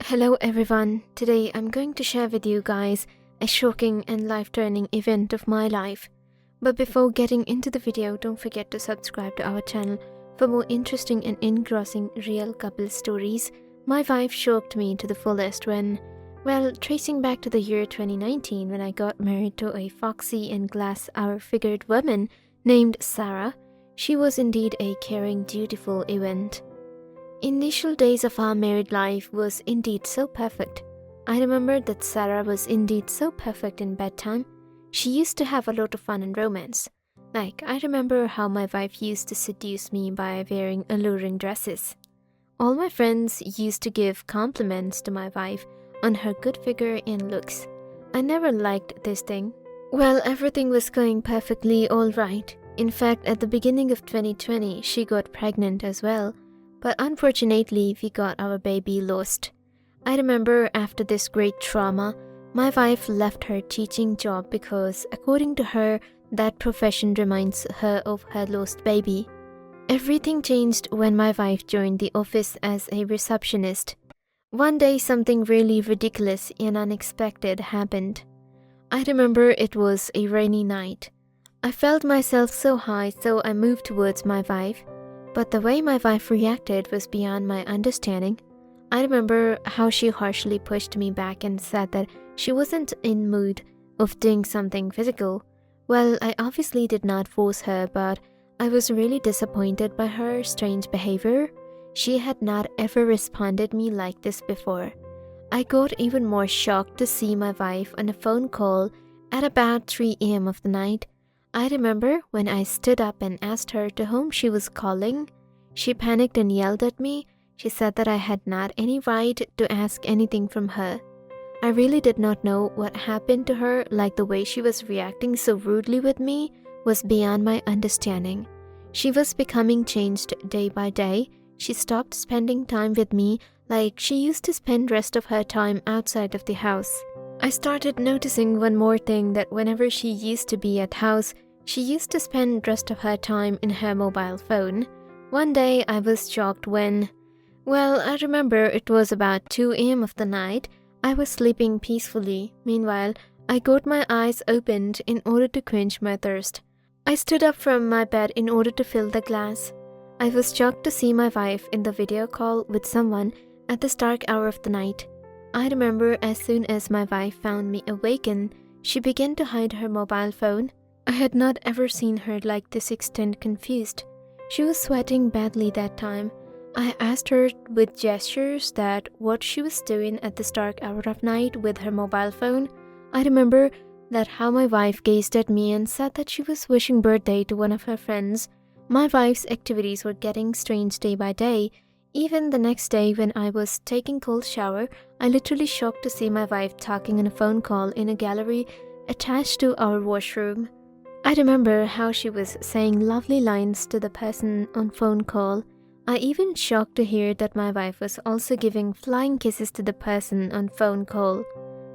Hello everyone, today I'm going to share with you guys a shocking and life-turning event of my life. But before getting into the video, don't forget to subscribe to our channel for more interesting and engrossing real couple stories. My wife shocked me to the fullest when, tracing back to the year 2019 when I got married to a foxy and glass-hour-figured woman named Sarah. She was indeed a caring, dutiful event. Initial days of our married life was indeed so perfect. I remember that Sarah was indeed so perfect in bedtime. She used to have a lot of fun and romance. I remember how my wife used to seduce me by wearing alluring dresses. All my friends used to give compliments to my wife on her good figure and looks. I never liked this thing. Everything was going perfectly all right. In fact, at the beginning of 2020, she got pregnant as well. But unfortunately, we got our baby lost. I remember after this great trauma, my wife left her teaching job because, according to her, that profession reminds her of her lost baby. Everything changed when my wife joined the office as a receptionist. One day, something really ridiculous and unexpected happened. I remember it was a rainy night. I felt myself so high, so I moved towards my wife. But the way my wife reacted was beyond my understanding. I remember how she harshly pushed me back and said that she wasn't in mood of doing something physical. I obviously did not force her, but I was really disappointed by her strange behavior. She had not ever responded me like this before. I got even more shocked to see my wife on a phone call at about 3 a.m. of the night. I remember when I stood up and asked her to whom she was calling. She panicked and yelled at me. She said that I had not any right to ask anything from her. I really did not know what happened to her, the way she was reacting so rudely with me was beyond my understanding. She was becoming changed day by day. She stopped spending time with me like she used to spend rest of her time outside of the house. I started noticing one more thing, that whenever she used to be at house, she used to spend rest of her time in her mobile phone. One day I was shocked when, I remember it was about 2 a.m. of the night. I was sleeping peacefully. Meanwhile, I got my eyes opened in order to quench my thirst. I stood up from my bed in order to fill the glass. I was shocked to see my wife in the video call with someone at this dark hour of the night. I remember as soon as my wife found me awakened, she began to hide her mobile phone. I had not ever seen her like this extent confused. She was sweating badly that time. I asked her with gestures that what she was doing at this dark hour of night with her mobile phone. I remember that how my wife gazed at me and said that she was wishing birthday to one of her friends. My wife's activities were getting strange day by day. Even the next day when I was taking cold shower, I literally shocked to see my wife talking on a phone call in a gallery attached to our washroom. I remember how she was saying lovely lines to the person on phone call. I even shocked to hear that my wife was also giving flying kisses to the person on phone call.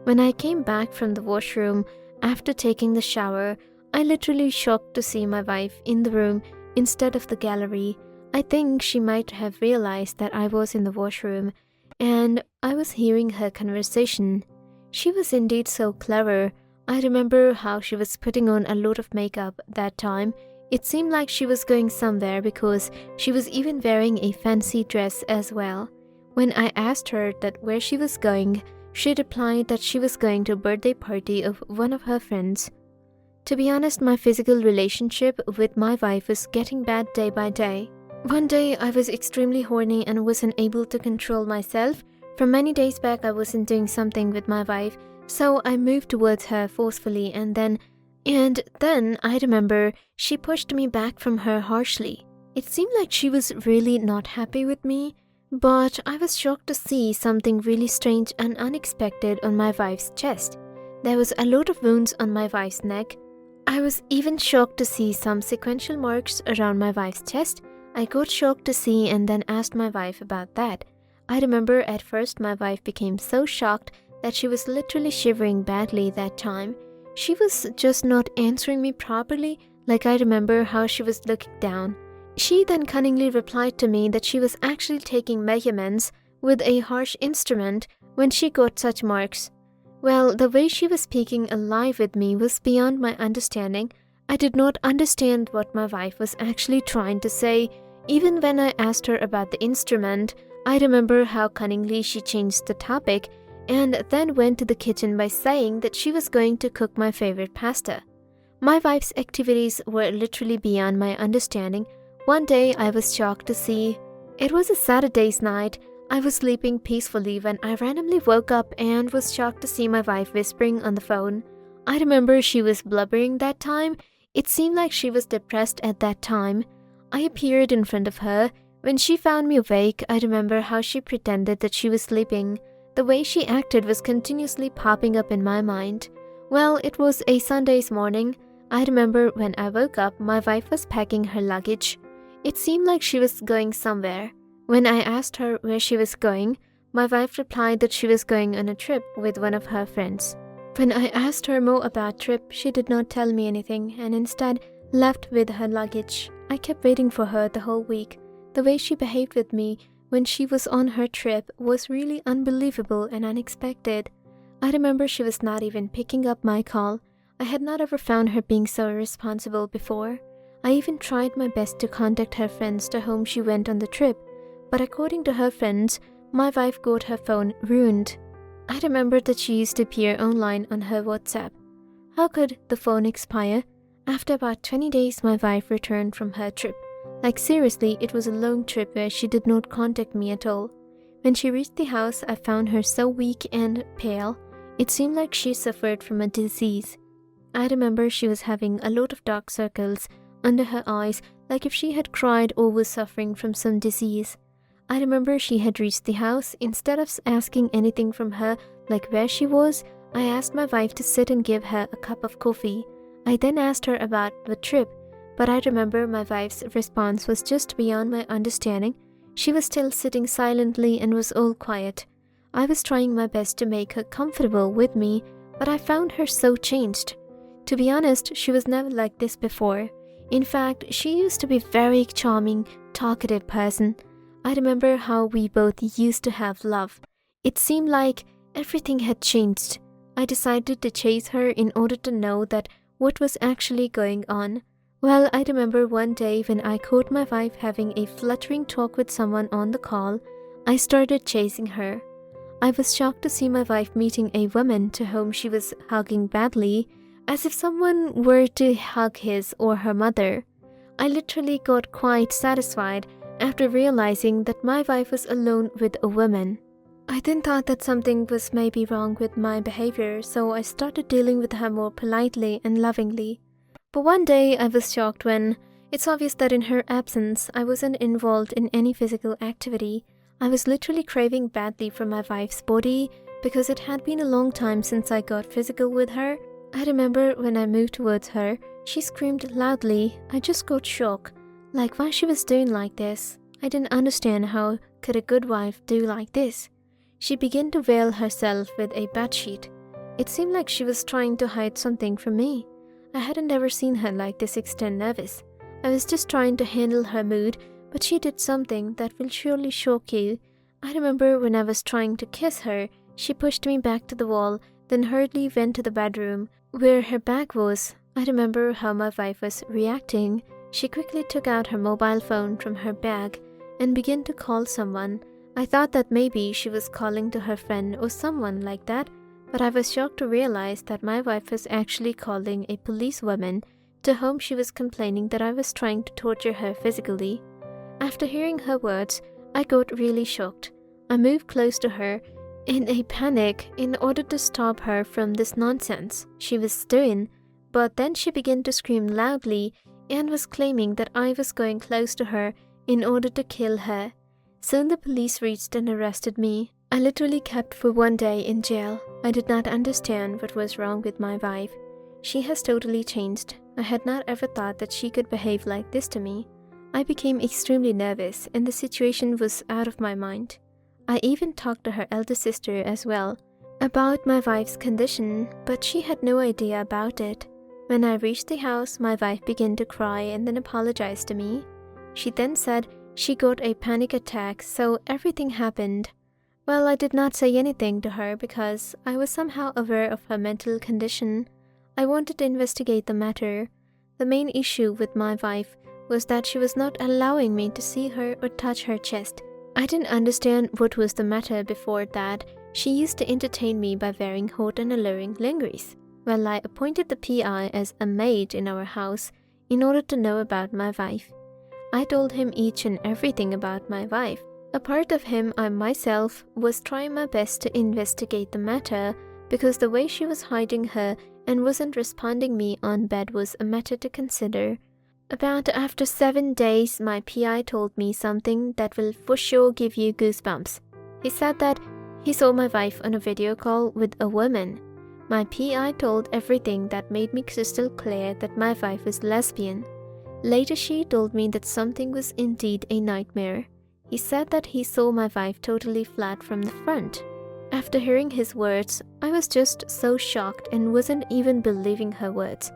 When I came back from the washroom after taking the shower, I literally shocked to see my wife in the room instead of the gallery. I think she might have realized that I was in the washroom and I was hearing her conversation. She was indeed so clever. I remember how she was putting on a lot of makeup that time. It seemed like she was going somewhere because she was even wearing a fancy dress as well. When I asked her that where she was going, she replied that she was going to a birthday party of one of her friends. To be honest, my physical relationship with my wife was getting bad day by day. One day, I was extremely horny and wasn't able to control myself. For many days back, I wasn't doing something with my wife, so I moved towards her forcefully and then I remember she pushed me back from her harshly. It seemed like she was really not happy with me, but I was shocked to see something really strange and unexpected on my wife's chest. There was a lot of wounds on my wife's neck. I was even shocked to see some sequential marks around my wife's chest. I got shocked to see and then asked my wife about that. I remember at first my wife became so shocked that she was literally shivering badly that time. She was just not answering me properly. I remember how she was looking down. She then cunningly replied to me that she was actually taking measurements with a harsh instrument when she got such marks. Well, the way she was speaking alive with me was beyond my understanding. I did not understand what my wife was actually trying to say. Even when I asked her about the instrument, I remember how cunningly she changed the topic and then went to the kitchen by saying that she was going to cook my favorite pasta. My wife's activities were literally beyond my understanding. One day I was shocked to see it was a Saturday's night. I was sleeping peacefully when I randomly woke up and was shocked to see my wife whispering on the phone. I remember she was blubbering that time. It seemed like she was depressed at that time. I appeared in front of her. When she found me awake, I remember how she pretended that she was sleeping. The way she acted was continuously popping up in my mind. Well, it was a Sunday's morning. I remember when I woke up, my wife was packing her luggage. It seemed like she was going somewhere. When I asked her where she was going, my wife replied that she was going on a trip with one of her friends. When I asked her more about trip, she did not tell me anything and instead left with her luggage. I kept waiting for her the whole week. The way she behaved with me when she was on her trip was really unbelievable and unexpected. I remember she was not even picking up my call. I had not ever found her being so irresponsible before. I even tried my best to contact her friends to whom she went on the trip, but according to her friends, my wife got her phone ruined. I remembered that she used to appear online on her WhatsApp. How could the phone expire? After about 20 days, my wife returned from her trip. Like seriously, it was a long trip where she did not contact me at all. When she reached the house, I found her so weak and pale. It seemed like she suffered from a disease. I remember she was having a lot of dark circles under her eyes, like if she had cried or was suffering from some disease. I remember she had reached the house. Instead of asking anything from her, like where she was, I asked my wife to sit and give her a cup of coffee. I then asked her about the trip, but I remember my wife's response was just beyond my understanding. She was still sitting silently and was all quiet. I was trying my best to make her comfortable with me, but I found her so changed. To be honest, she was never like this before. In fact, she used to be a very charming, talkative person. I remember how we both used to have love. It seemed like everything had changed. I decided to chase her in order to know that what was actually going on. Well, I remember one day when I caught my wife having a fluttering talk with someone on the call, I started chasing her. I was shocked to see my wife meeting a woman to whom she was hugging badly, as if someone were to hug his or her mother. I literally got quite satisfied after realizing that my wife was alone with a woman. I then thought that something was maybe wrong with my behavior, so I started dealing with her more politely and lovingly. But one day I was shocked when it's obvious that in her absence I wasn't involved in any physical activity. I was literally craving badly for my wife's body because it had been a long time since I got physical with her. I remember when I moved towards her, she screamed loudly. I just got shocked, like why she was doing like this. I didn't understand how could a good wife do like this. She began to veil herself with a bedsheet. It seemed like she was trying to hide something from me. I hadn't ever seen her like this extent nervous. I was just trying to handle her mood, but she did something that will surely shock you. I remember when I was trying to kiss her, she pushed me back to the wall, then hurriedly went to the bedroom where her bag was. I remember how my wife was reacting. She quickly took out her mobile phone from her bag and began to call someone. I thought that maybe she was calling to her friend or someone like that, but I was shocked to realize that my wife was actually calling a policewoman to whom she was complaining that I was trying to torture her physically. After hearing her words, I got really shocked. I moved close to her in a panic in order to stop her from this nonsense she was doing, but then she began to scream loudly and was claiming that I was going close to her in order to kill her. Soon the police reached and arrested me. I literally kept for one day in jail. I did not understand what was wrong with my wife. She has totally changed. I had not ever thought that she could behave like this to me. I became extremely nervous and the situation was out of my mind. I even talked to her elder sister as well about my wife's condition, but she had no idea about it. When I reached the house, my wife began to cry and then apologized to me. She then said she got a panic attack, so everything happened. Well, I did not say anything to her because I was somehow aware of her mental condition. I wanted to investigate the matter. The main issue with my wife was that she was not allowing me to see her or touch her chest. I didn't understand what was the matter before that. She used to entertain me by wearing hot and alluring lingeries. Well, I appointed the PI as a maid in our house in order to know about my wife. I told him each and everything about my wife. A part of him, I myself, was trying my best to investigate the matter because the way she was hiding her and wasn't responding me on bed was a matter to consider. About after 7 days, my PI told me something that will for sure give you goosebumps. He said that he saw my wife on a video call with a woman. My PI told everything that made me crystal clear that my wife was lesbian. Later she told me that something was indeed a nightmare. He said that he saw my wife totally flat from the front. After hearing his words, I was just so shocked and wasn't even believing her words.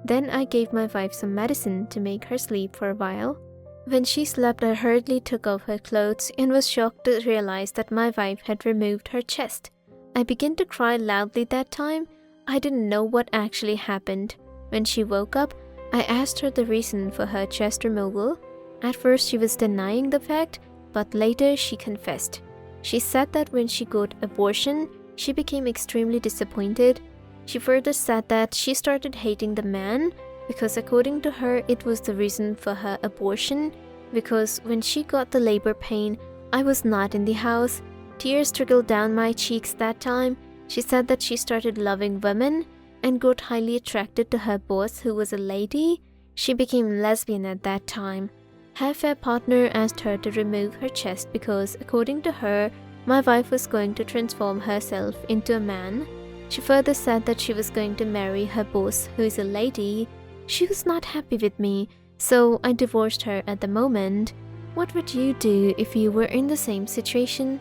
Then I gave my wife some medicine to make her sleep for a while. When she slept, I hurriedly took off her clothes and was shocked to realize that my wife had removed her chest. I began to cry loudly that time. I didn't know what actually happened. When she woke up, I asked her the reason for her chest removal. At first she was denying the fact, but later she confessed. She said that when she got abortion, she became extremely disappointed. She further said that she started hating the man because according to her it was the reason for her abortion, because when she got the labor pain, I was not in the house. Tears trickled down my cheeks that time. She said that she started loving women and got highly attracted to her boss, who was a lady. She became lesbian at that time. Her affair partner asked her to remove her chest because, according to her, my wife was going to transform herself into a man. She further said that she was going to marry her boss, who is a lady. She was not happy with me, so I divorced her at the moment. What would you do if you were in the same situation?